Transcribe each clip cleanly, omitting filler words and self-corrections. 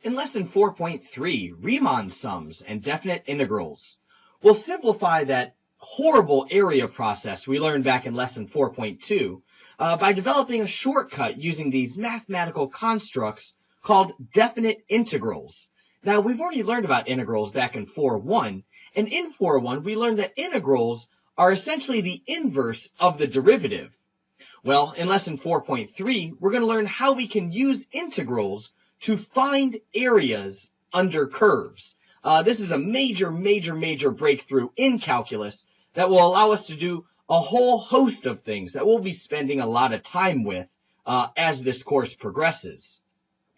In lesson 4.3, Riemann sums and definite integrals, we'll simplify that horrible area process we learned back in lesson 4.2 by developing a shortcut using these mathematical constructs called definite integrals. Now, we've already learned about integrals back in 4.1, and in 4.1 we learned that integrals are essentially the inverse of the derivative. Well, in lesson 4.3, we're going to learn how we can use integrals to find areas under curves. This is a major breakthrough in calculus that will allow us to do a whole host of things that we'll be spending a lot of time with as this course progresses.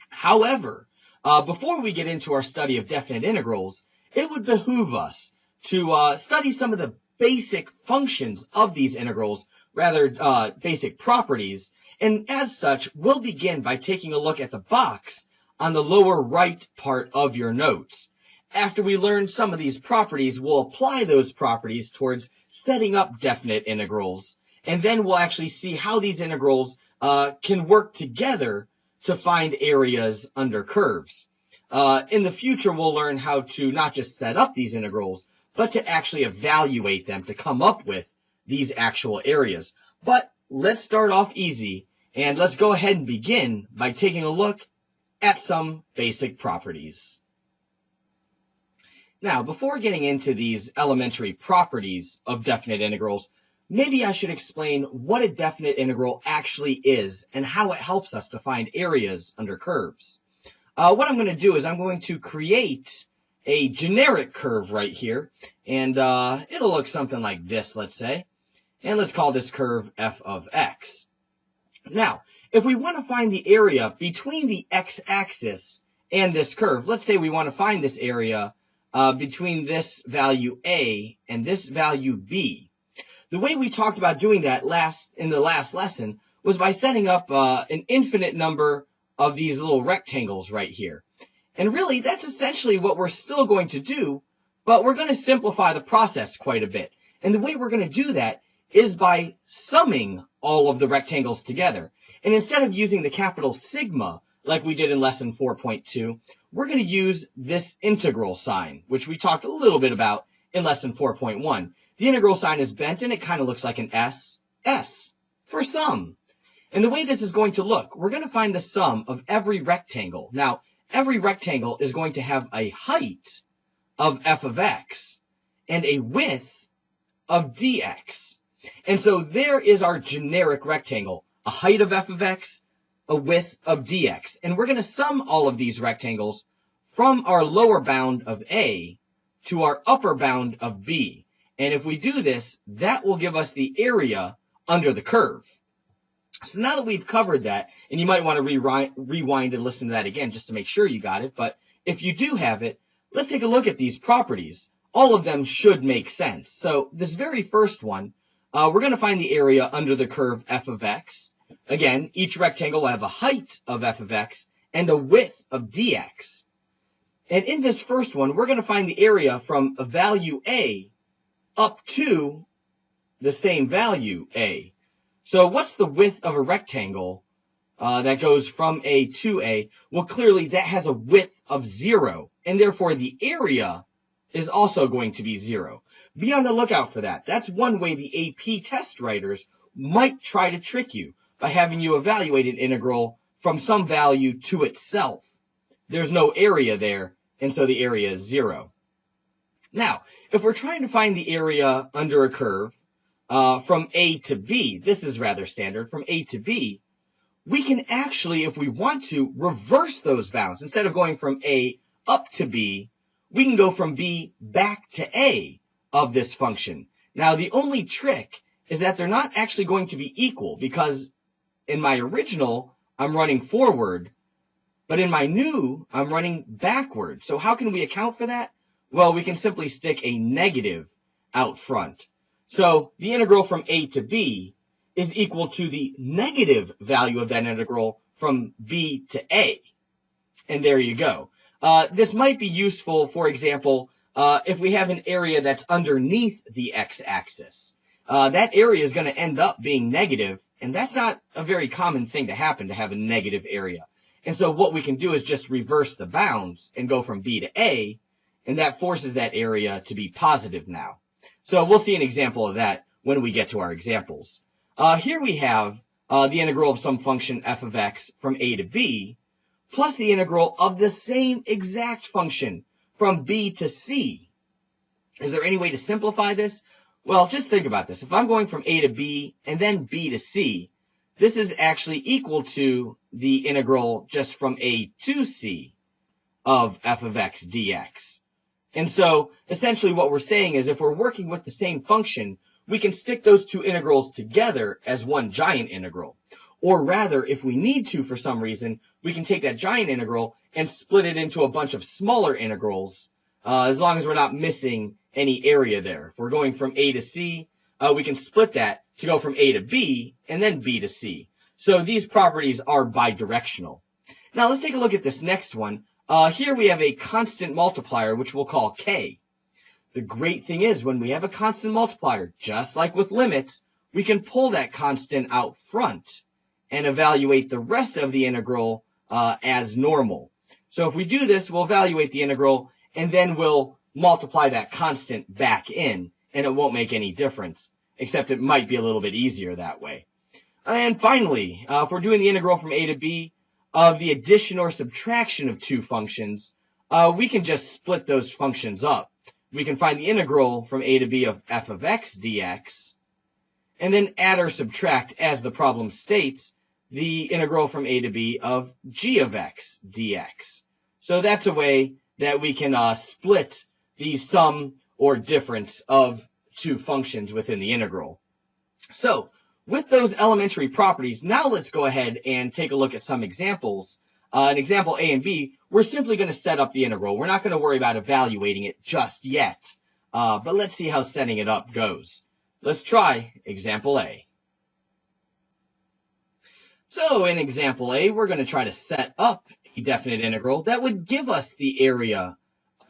However, before we get into our study of definite integrals, it would behoove us to study some of the basic functions of these integrals, rather basic properties, and as such, we'll begin by taking a look at the box on the lower right part of your notes. After we learn some of these properties, we'll apply those properties towards setting up definite integrals, and then we'll actually see how these integrals can work together to find areas under curves. In the future, we'll learn how to not just set up these integrals, but to actually evaluate them to come up with these actual areas. But let's start off easy, and let's go ahead and begin by taking a look at some basic properties. Now, before getting into these elementary properties of definite integrals, maybe I should explain what a definite integral actually is and how it helps us to find areas under curves. What I'm going to do is I'm going to create a generic curve right here, and it'll look something like this, let's say. And let's call this curve f of x. Now, if we want to find the area between the x-axis and this curve, let's say we want to find this area between this value a and this value b. The way we talked about doing that in the last lesson was by setting up an infinite number of these little rectangles right here. And really, that's essentially what we're still going to do, but we're going to simplify the process quite a bit. And the way we're going to do that is by summing all of the rectangles together. And instead of using the capital sigma, like we did in lesson 4.2, we're going to use this integral sign, which we talked a little bit about in lesson 4.1. The integral sign is bent, and it kind of looks like an S for sum. And the way this is going to look, we're going to find the sum of every rectangle. Now, every rectangle is going to have a height of f of x and a width of dx. And so there is our generic rectangle, a height of f of x, a width of dx. And we're going to sum all of these rectangles from our lower bound of a to our upper bound of b. And if we do this, that will give us the area under the curve. So now that we've covered that, and you might want to rewind and listen to that again just to make sure you got it, but if you do have it, let's take a look at these properties. All of them should make sense. So this very first one, we're going to find the area under the curve f of x. Again, each rectangle will have a height of f of x and a width of dx. And in this first one, we're going to find the area from a value a up to the same value a. So what's the width of a rectangle that goes from a to a? Well, clearly that has a width of 0, and therefore the area is also going to be 0. Be on the lookout for that. That's one way the AP test writers might try to trick you by having you evaluate an integral from some value to itself. There's no area there, and so the area is 0. Now, if we're trying to find the area under a curve from A to B, this is rather standard, from A to B, we can actually, if we want to, reverse those bounds. Instead of going from A up to B, we can go from B back to A of this function. Now, the only trick is that they're not actually going to be equal, because in my original, I'm running forward, but in my new, I'm running backward. So how can we account for that? Well, we can simply stick a negative out front. So the integral from A to B is equal to the negative value of that integral from B to A. And there you go. This might be useful, for example, if we have an area that's underneath the x-axis. That area is going to end up being negative, and that's not a very common thing to happen, to have a negative area. And so what we can do is just reverse the bounds and go from B to A, and that forces that area to be positive now. So we'll see an example of that when we get to our examples. Here we have the integral of some function f of x from a to b, plus the integral of the same exact function from b to c. Is there any way to simplify this? Well, just think about this. If I'm going from a to b and then b to c, this is actually equal to the integral just from a to c of f of x dx. And so essentially what we're saying is if we're working with the same function, we can stick those two integrals together as one giant integral. Or rather, if we need to for some reason, we can take that giant integral and split it into a bunch of smaller integrals, as long as we're not missing any area there. If we're going from a to c, we can split that to go from a to b and then b to c. So these properties are bidirectional. Now let's take a look at this next one. Here we have a constant multiplier, which we'll call k. The great thing is when we have a constant multiplier, just like with limits, we can pull that constant out front and evaluate the rest of the integral as normal. So if we do this, we'll evaluate the integral and then we'll multiply that constant back in, and it won't make any difference, except it might be a little bit easier that way. And finally, if we're doing the integral from a to b of the addition or subtraction of two functions, we can just split those functions up. We can find the integral from a to b of f of x dx, and then add or subtract, as the problem states, the integral from a to b of g of x dx. So that's a way that we can split the sum or difference of two functions within the integral. So with those elementary properties, now let's go ahead and take a look at some examples. In example A and B, we're simply going to set up the integral. We're not going to worry about evaluating it just yet, but let's see how setting it up goes. Let's try example A. So in example A, we're going to try to set up a definite integral that would give us the area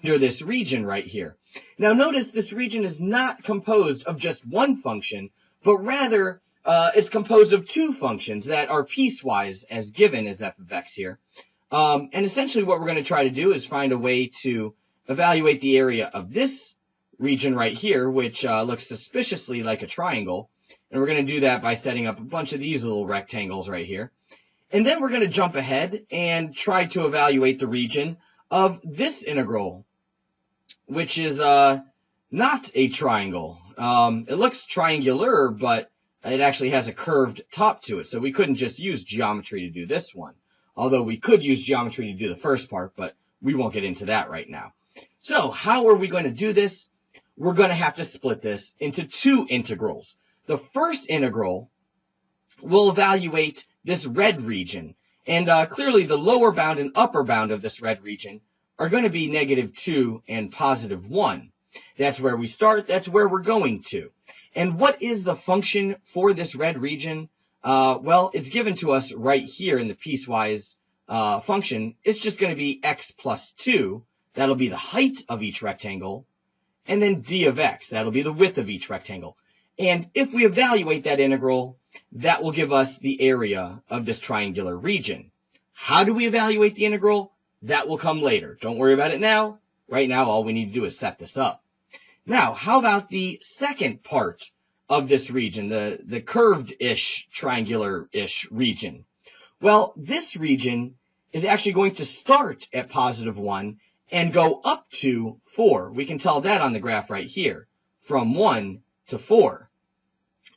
under this region right here. Now notice this region is not composed of just one function, but rather it's composed of two functions that are piecewise as given as f of x here. And essentially what we're going to try to do is find a way to evaluate the area of this region right here, which looks suspiciously like a triangle. And we're going to do that by setting up a bunch of these little rectangles right here. And then we're going to jump ahead and try to evaluate the region of this integral, which is not a triangle. It looks triangular, but it actually has a curved top to it. So we couldn't just use geometry to do this one. Although we could use geometry to do the first part, but we won't get into that right now. So how are we going to do this? We're going to have to split this into two integrals. The first integral will evaluate this red region. And clearly the lower bound and upper bound of this red region are going to be -2 and +1. That's where we start. That's where we're going to. And what is the function for this red region? Well, it's given to us right here in the piecewise function. It's just going to be x plus 2. That'll be the height of each rectangle. And then d of x. That'll be the width of each rectangle. And if we evaluate that integral, that will give us the area of this triangular region. How do we evaluate the integral? That will come later. Don't worry about it now. Right now, all we need to do is set this up. Now, how about the second part of this region, the curved-ish, triangular-ish region? Well, this region is actually going to start at +1 and go up to 4. We can tell that on the graph right here, from 1 to 4.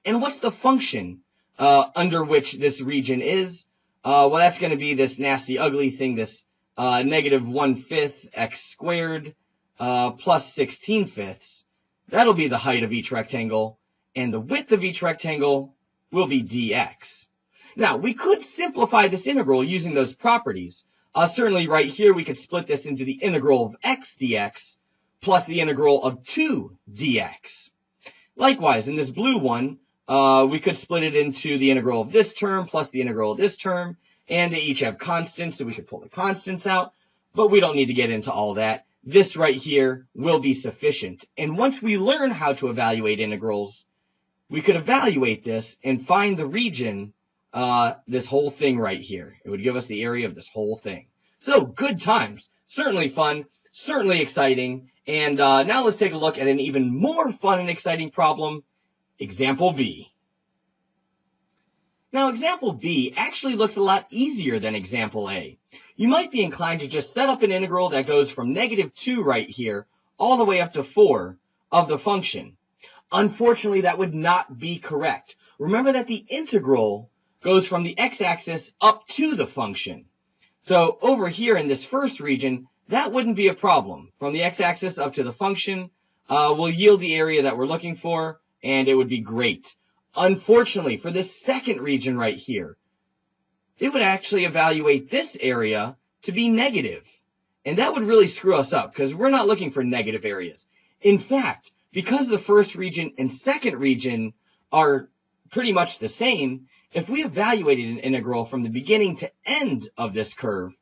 And what's the function under which this region is? Well, that's going to be this nasty, ugly thing, this -1/5 x squared plus 16/5. That'll be the height of each rectangle, and the width of each rectangle will be dx. Now, we could simplify this integral using those properties. Certainly right here, we could split this into the integral of x dx plus the integral of 2 dx. Likewise, in this blue one, we could split it into the integral of this term plus the integral of this term, and they each have constants, so we could pull the constants out, but we don't need to get into all that. This right here will be sufficient. And once we learn how to evaluate integrals, we could evaluate this and find the region this whole thing right here. It would give us the area of this whole thing. So good times. Certainly fun, certainly exciting. And now let's take a look at an even more fun and exciting problem, example B. Now, example B actually looks a lot easier than example A. You might be inclined to just set up an integral that goes from -2 right here all the way up to 4 of the function. Unfortunately, that would not be correct. Remember that the integral goes from the x-axis up to the function. So over here in this first region, that wouldn't be a problem. From the x-axis up to the function will yield the area that we're looking for, and it would be great. Unfortunately, for this second region right here, it would actually evaluate this area to be negative. And that would really screw us up because we're not looking for negative areas. In fact, because the first region and second region are pretty much the same, if we evaluated an integral from the beginning to end of this curve,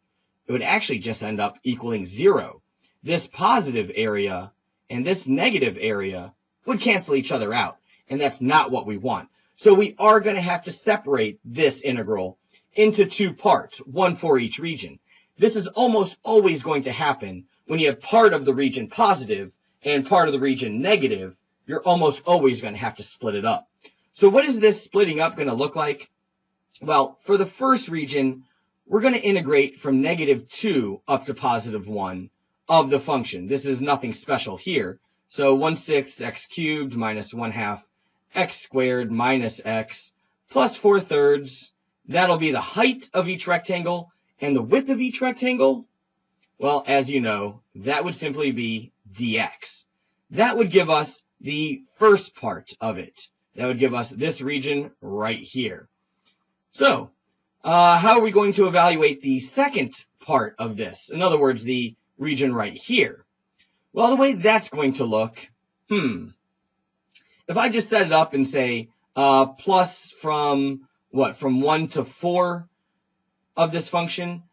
it would actually just end up equaling 0. This positive area and this negative area would cancel each other out. And that's not what we want. So we are going to have to separate this integral into two parts, one for each region. This is almost always going to happen when you have part of the region positive and part of the region negative. You're almost always going to have to split it up. So what is this splitting up going to look like? Well, for the first region, we're going to integrate from -2 up to +1 of the function. This is nothing special here. So 1/6 x cubed minus 1/2 x squared minus x plus 4/3. That'll be the height of each rectangle. And the width of each rectangle, well, as you know, that would simply be dx. That would give us the first part of it. That would give us this region right here. So, how are we going to evaluate the second part of this? In other words, the region right here. Well, the way that's going to look, if I just set it up and say plus from 1 to 4 of this function,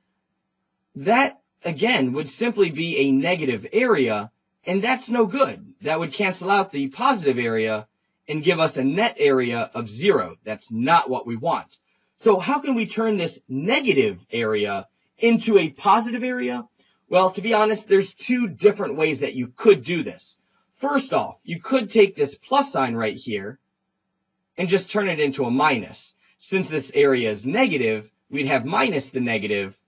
that again would simply be a negative area, and that's no good. That would cancel out the positive area and give us a net area of 0. That's not what we want. So how can we turn this negative area into a positive area? Well, to be honest, there's two different ways that you could do this. First off, you could take this plus sign right here and just turn it into a minus. Since this area is negative, we'd have minus the negative,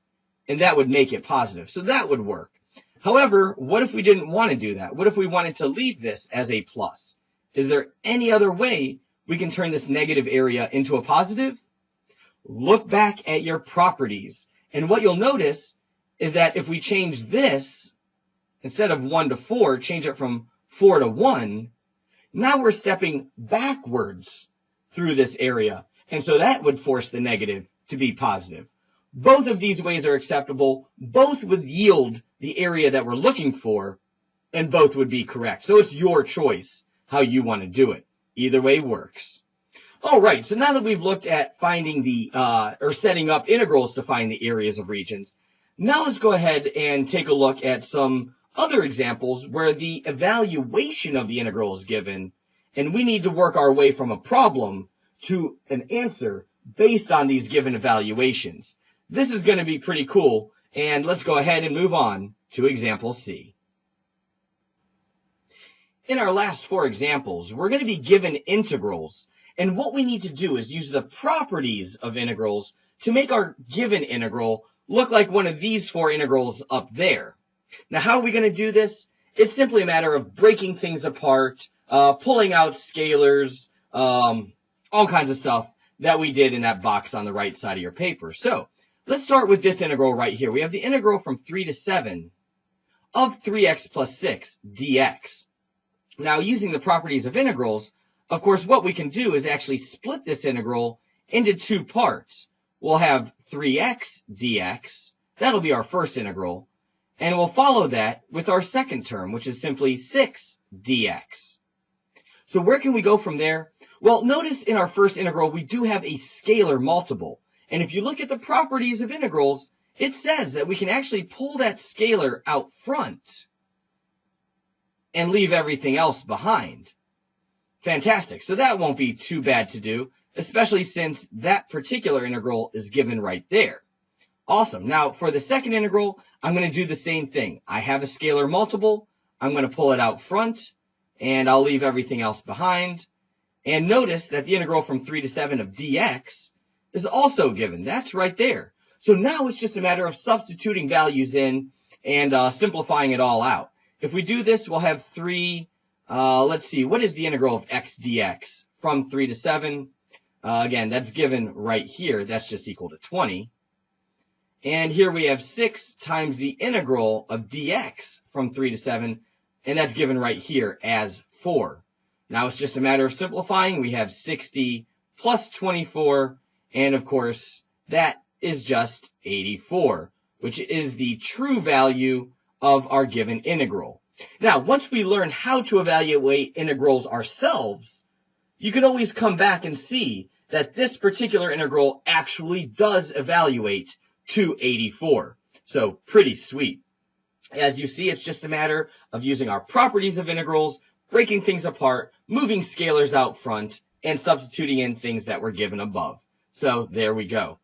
and that would make it positive. So that would work. However, what if we didn't want to do that? What if we wanted to leave this as a plus? Is there any other way we can turn this negative area into a positive? Look back at your properties, and what you'll notice is that if we change this, instead of 1 to 4, change it from 4 to 1, now we're stepping backwards through this area. And so that would force the negative to be positive. Both of these ways are acceptable. Both would yield the area that we're looking for, and both would be correct. So it's your choice how you want to do it. Either way works. All right, so now that we've looked at finding or setting up integrals to find the areas of regions, now let's go ahead and take a look at some other examples where the evaluation of the integral is given, and we need to work our way from a problem to an answer based on these given evaluations. This is going to be pretty cool, and let's go ahead and move on to example C. In our last 4 examples, we're going to be given integrals, and what we need to do is use the properties of integrals to make our given integral look like one of these 4 integrals up there. Now, how are we going to do this? It's simply a matter of breaking things apart, pulling out scalars, all kinds of stuff that we did in that box on the right side of your paper. So let's start with this integral right here. We have the integral from 3 to 7 of 3x plus 6 dx. Now, using the properties of integrals, of course, what we can do is actually split this integral into 2 parts. We'll have 3x dx. That'll be our first integral. And we'll follow that with our second term, which is simply 6 dx. So where can we go from there? Well, notice in our first integral, we do have a scalar multiple. And if you look at the properties of integrals, it says that we can actually pull that scalar out front and leave everything else behind. Fantastic. So that won't be too bad to do. especially since that particular integral is given right there. Awesome. Now, for the second integral, I'm going to do the same thing. I have a scalar multiple. I'm going to pull it out front, and I'll leave everything else behind. And notice that the integral from 3 to 7 of dx is also given. That's right there. So now it's just a matter of substituting values in and simplifying it all out. If we do this, we'll have 3, let's see, what is the integral of x dx from 3 to 7? Again, that's given right here. That's just equal to 20. And here we have 6 times the integral of dx from 3 to 7, and that's given right here as 4. Now it's just a matter of simplifying. We have 60 plus 24, and of course, that is just 84, which is the true value of our given integral. Now, once we learn how to evaluate integrals ourselves, you can always come back and see that this particular integral actually does evaluate to 84. So pretty sweet. As you see, it's just a matter of using our properties of integrals, breaking things apart, moving scalars out front, and substituting in things that were given above. So there we go.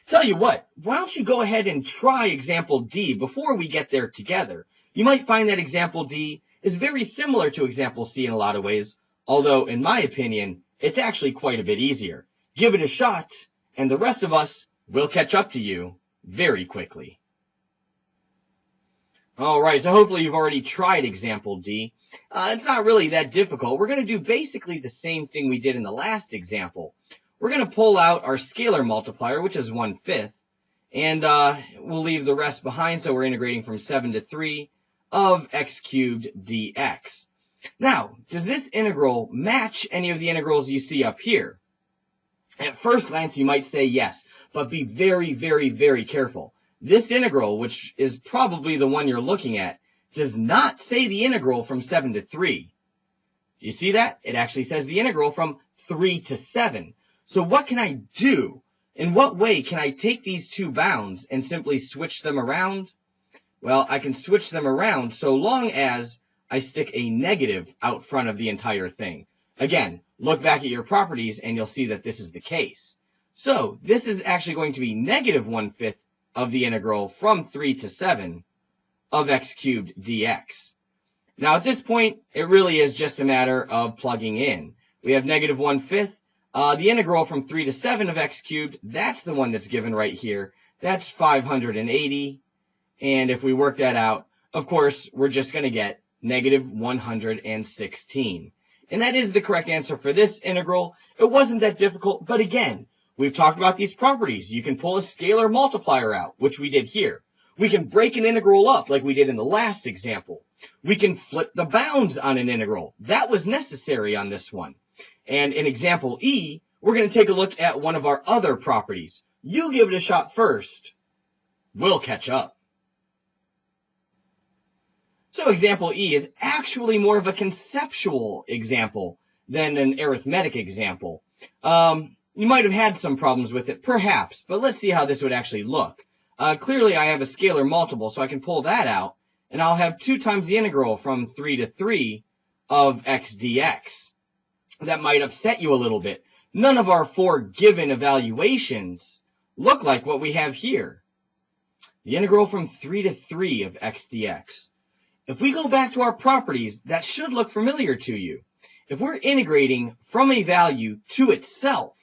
Tell you what, why don't you go ahead and try example D before we get there together. You might find that example D is very similar to example C in a lot of ways, although in my opinion, it's actually quite a bit easier. Give it a shot, and the rest of us will catch up to you very quickly. All right, so hopefully you've already tried example D. It's not really that difficult. We're going to do basically the same thing we did in the last example. We're going to pull out our scalar multiplier, which is 1/5, and we'll leave the rest behind, so we're integrating from 7 to 3 of x cubed dx. Now, does this integral match any of the integrals you see up here? At first glance, you might say yes, but be very, very, very careful. This integral, which is probably the one you're looking at, does not say the integral from 7 to 3. Do you see that? It actually says the integral from 3 to 7. So what can I do? In what way can I take these two bounds and simply switch them around? Well, I can switch them around so long as I stick a negative out front of the entire thing. Again, look back at your properties and you'll see that this is the case. So this is actually going to be negative 1/5 of the integral from 3 to 7 of x cubed dx. Now at this point, it really is just a matter of plugging in. We have negative 1/5. The integral from 3 to 7 of x cubed, that's the one that's given right here. That's 580. And if we work that out, of course, we're just going to get negative 116. And that is the correct answer for this integral. It wasn't that difficult, but again, we've talked about these properties. You can pull a scalar multiplier out, which we did here. We can break an integral up like we did in the last example. We can flip the bounds on an integral. That was necessary on this one. And in example E, we're going to take a look at one of our other properties. You give it a shot first. We'll catch up. So example E is actually more of a conceptual example than an arithmetic example. You might have had some problems with it, perhaps, but let's see how this would actually look. Clearly, I have a scalar multiple, so I can pull that out, and I'll have 2 times the integral from 3 to 3 of x dx. That might upset you a little bit. None of our 4 given evaluations look like what we have here. The integral from 3 to 3 of x dx. If we go back to our properties, that should look familiar to you. If we're integrating from a value to itself,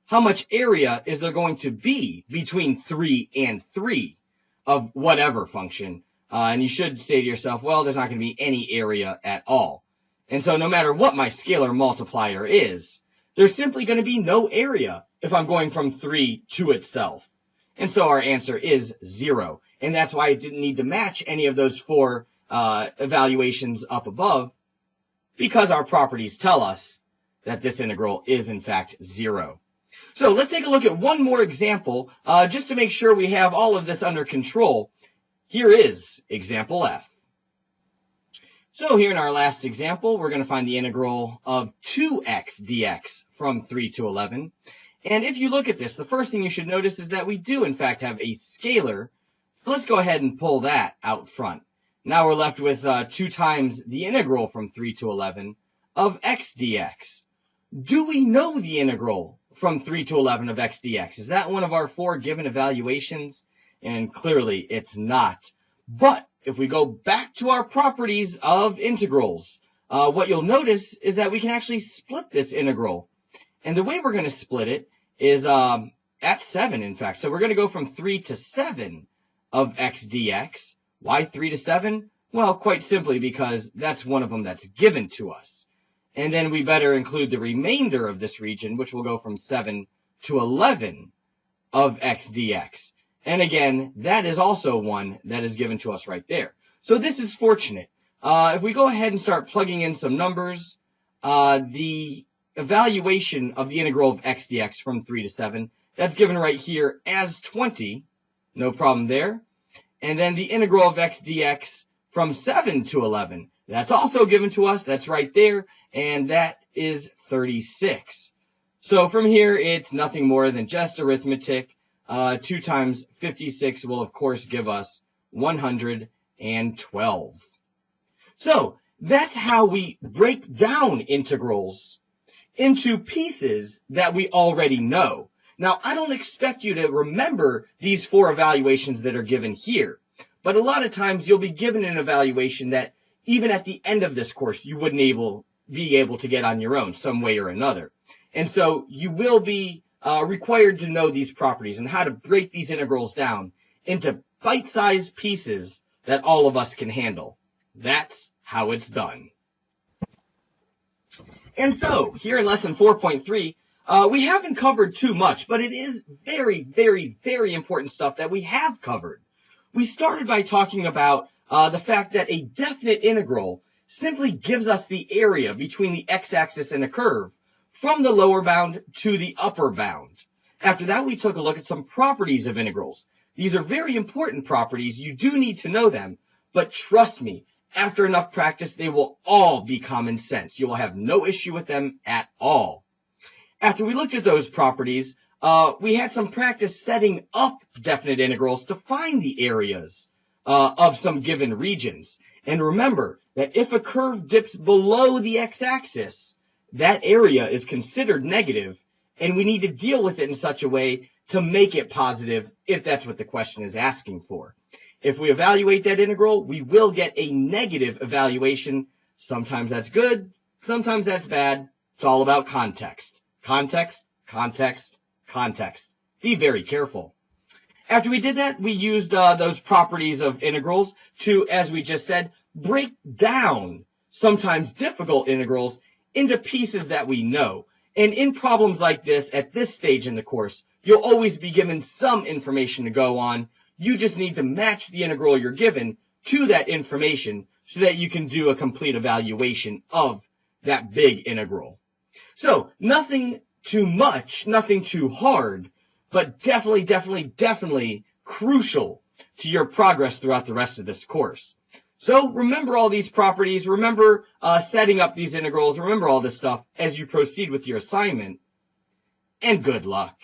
how much area is there going to be between 3 and 3 of whatever function? And you should say to yourself, well, there's not going to be any area at all. And so no matter what my scalar multiplier is, there's simply going to be no area if I'm going from 3 to itself. And so our answer is 0. And that's why it didn't need to match any of those 4 evaluations up above, because our properties tell us that this integral is in fact 0. So let's take a look at one more example just to make sure we have all of this under control. Here is example F. So here in our last example, we're going to find the integral of 2x dx from 3 to 11. And if you look at this, the first thing you should notice is that we do in fact have a scalar. So let's go ahead and pull that out front. Now we're left with 2 times the integral from 3 to 11 of x dx. Do we know the integral from 3 to 11 of x dx? Is that one of our 4 given evaluations? And clearly it's not. But if we go back to our properties of integrals, what you'll notice is that we can actually split this integral. And the way we're going to split it is at 7, in fact. So we're going to go from 3 to 7 of x dx. Why 3 to 7? Well, quite simply because that's one of them that's given to us. And then we better include the remainder of this region, which will go from 7 to 11 of x dx. And again, that is also one that is given to us right there. So this is fortunate. If we go ahead and start plugging in some numbers, the evaluation of the integral of x dx from 3 to 7, that's given right here as 20. No problem there. And then the integral of x dx from 7 to 11, that's also given to us. That's right there. And that is 36. So from here, it's nothing more than just arithmetic. 2 times 56 will, of course, give us 112. So that's how we break down integrals into pieces that we already know. Now, I don't expect you to remember these 4 evaluations that are given here, but a lot of times you'll be given an evaluation that even at the end of this course, you wouldn't be able to get on your own some way or another. And so you will be required to know these properties and how to break these integrals down into bite-sized pieces that all of us can handle. That's how it's done. And so, here in lesson 4.3, we haven't covered too much, but it is very, very, very important stuff that we have covered. We started by talking about the fact that a definite integral simply gives us the area between the x-axis and a curve from the lower bound to the upper bound. After that, we took a look at some properties of integrals. These are very important properties. You do need to know them, but trust me, after enough practice, they will all be common sense. You will have no issue with them at all. After we looked at those properties, we had some practice setting up definite integrals to find the areas of some given regions. And remember that if a curve dips below the x-axis, that area is considered negative, and we need to deal with it in such a way to make it positive if that's what the question is asking for. If we evaluate that integral, we will get a negative evaluation. Sometimes that's good, sometimes that's bad. It's all about context. Context, context, context. Be very careful. After we did that, we used those properties of integrals to, as we just said, break down sometimes difficult integrals into pieces that we know. And in problems like this, at this stage in the course, you'll always be given some information to go on. You just need to match the integral you're given to that information so that you can do a complete evaluation of that big integral. So nothing too much, nothing too hard, but definitely crucial to your progress throughout the rest of this course. So remember all these properties, remember setting up these integrals, remember all this stuff as you proceed with your assignment, and good luck.